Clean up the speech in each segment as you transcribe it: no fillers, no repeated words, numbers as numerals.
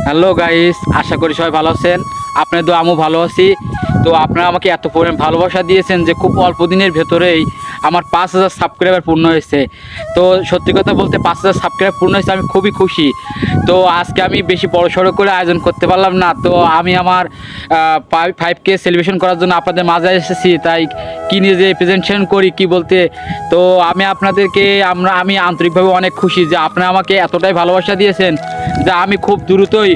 Hello guys, আশা করি সবাই ভালো আছেন। আপনাদের দোয়া আমিও ভালো আছি। তো আপনারা আমাকে এত পরিমাণ ভালোবাসা দিয়েছেন যে খুব অল্প দিনের ভেতরেই আমার 5,000 সাবস্ক্রাইবার পূর্ণ হয়েছে। তো সত্যি কথা বলতে 5,000 সাবস্ক্রাইবার পূর্ণ হয়েছে, আমি খুবই খুশি। তো আজকে আমি বেশি বড়সড় করে আয়োজন করতে পারলাম না, তো আমি আমার 5K সেলিব্রেশন করার জন্য আপনাদের মাঝে এসেছি। তাই কী নিয়ে যে প্রেজেন্টেশন করি কি বলতে, তো আমি আপনাদেরকে আমি আন্তরিকভাবে অনেক খুশি যে আপনারা আমাকে এতটাই ভালোবাসা দিয়েছেন যে আমি খুব দ্রুতই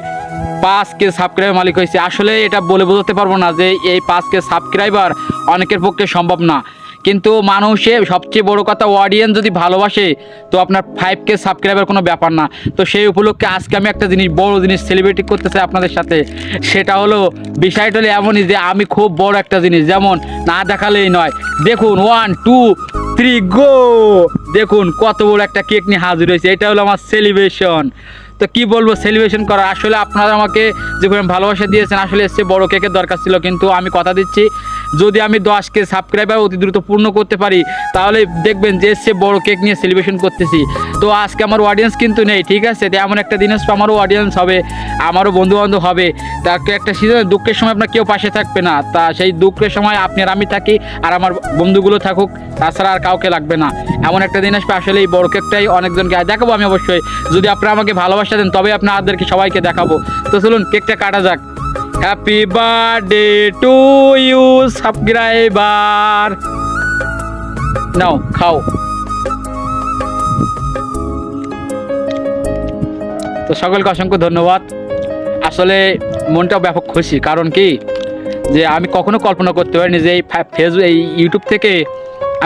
5K সাবস্ক্রাইবার মালিক হয়েছে। আসলে এটা বলে বোঝাতে পারবো না যে এই 5K সাবস্ক্রাইবার অনেকের পক্ষে সম্ভব না, কিন্তু মানুষের সবচেয়ে বড় কথা অডিয়েন্স যদি ভালোবাসে তো আপনার 5K সাবস্ক্রাইবার কোনো ব্যাপার না। তো সেই উপলক্ষে আজকে আমি একটা বড় জিনিস সেলিব্রেট করতে চাই আপনাদের সাথে। সেটা হলো, বিষয়টা হলো এমনই যে আমি খুব বড় একটা জিনিস, যেমন না দেখালেই নয়। দেখুন 1 2 3 গো, দেখুন কত বড় একটা কেক নিয়ে হাজির হয়েছে। এটা হলো আমার সেলিব্রেশন। তো কি বলবো সেলিব্রেশন করা, আসলে আপনারা আমাকে যে ভালোবাসা দিয়েছেন, আসলে এসে বড় কেকের দরকার ছিল, কিন্তু আমি কথা দিচ্ছি যদি আমি 10K সাবস্ক্রাইবার অতি দ্রুত পূর্ণ করতে পারি তাহলে দেখবেন যে এসে বড় কেক নিয়ে সেলিব্রেশন করতেছি। তো আজকে আমার অডিয়েন্স কিন্তু নেই, ঠিক আছে? তো এমন একটা দিন আসবে আমারও অডিয়েন্স হবে, আমারও বন্ধুবান্ধব হবে। তাকে একটা সিজন দুঃখের সময় আপনার কেউ পাশে থাকবে না, তা সেই দুঃখের সময় আপনি আর আমি থাকি আর আমার বন্ধুগুলো থাকুক, তাছাড়া আর কাউকে লাগবে না। এমন একটা দিন আসবে, আসলে এই বড় কেকটাই অনেকজনকে দেখাবো আমি অবশ্যই। যদি আপনারা আমাকে ভালোবাসা দেন তবে আপনাদেরকে সবাইকে দেখাবো। তো চলুন কেকটা কাটা যাক। Happy birthday to you subscriber, নাও খাও। তো সকলকে অসংখ্য ধন্যবাদ। আসলে মনটাও ব্যাপক খুশি, কারণ কি যে আমি কখনো কল্পনা করতে পারিনি যে এই ইউটিউব থেকে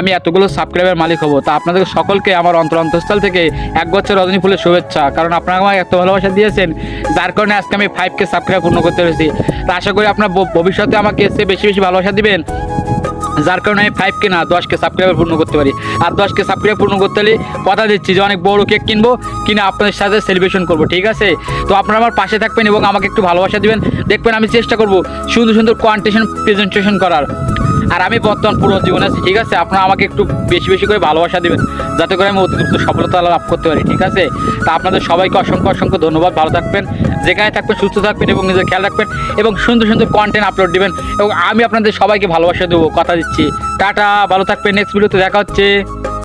আমি এতগুলো সাবস্ক্রাইবার মালিক হব। তা আপনাদের সকলকে আমার অন্তঃস্থল থেকে 1 বছর রজনী ফুলের শুভেচ্ছা, কারণ আপনারা আমাকে এত ভালোবাসা দিয়েছেন যার কারণে আজকে আমি 5K সাবস্ক্রাইবার পূর্ণ করতে পেরেছি। তা আশা করি আপনার ভবিষ্যতে আমাকে এসে বেশি বেশি ভালোবাসা দিবেন, যার কারণে আমি 5K না 10K সাবস্ক্রাইবার পূর্ণ করতে পারি। আর 10K সাবস্ক্রাইবার পূর্ণ করতে হলে কথা দিচ্ছি যে অনেক বড় কেক কিনবো, কিনে আপনাদের সাথে সেলিব্রেশন করবো, ঠিক আছে? তো আপনারা আমার পাশে থাকবেন এবং আমাকে একটু ভালোবাসা দিবেন। দেখবেন আমি চেষ্টা করবো সুন্দর সুন্দর প্রেজেন্টেশন করার। আর আমি বর্তমান পুরো জীবনে আছি, ঠিক আছে? আপনারা আমাকে একটু বেশি বেশি করে ভালোবাসা দিবেন যাতে করে আমি অতি দ্রুত সফলতা লাভ করতে পারি, ঠিক আছে? তা আপনাদের সবাইকে অসংখ্য অসংখ্য ধন্যবাদ। ভালো থাকবেন, যেখানে থাকবেন সুস্থ থাকবেন এবং নিজের খেয়াল রাখবেন এবং সুন্দর সুন্দর কন্টেন্ট আপলোড দিবেন এবং আমি আপনাদের সবাইকে ভালোবাসা দেবো, কথা দিচ্ছি। টাটা, ভালো থাকবেন, নেক্সট ভিডিওতে দেখা হচ্ছে।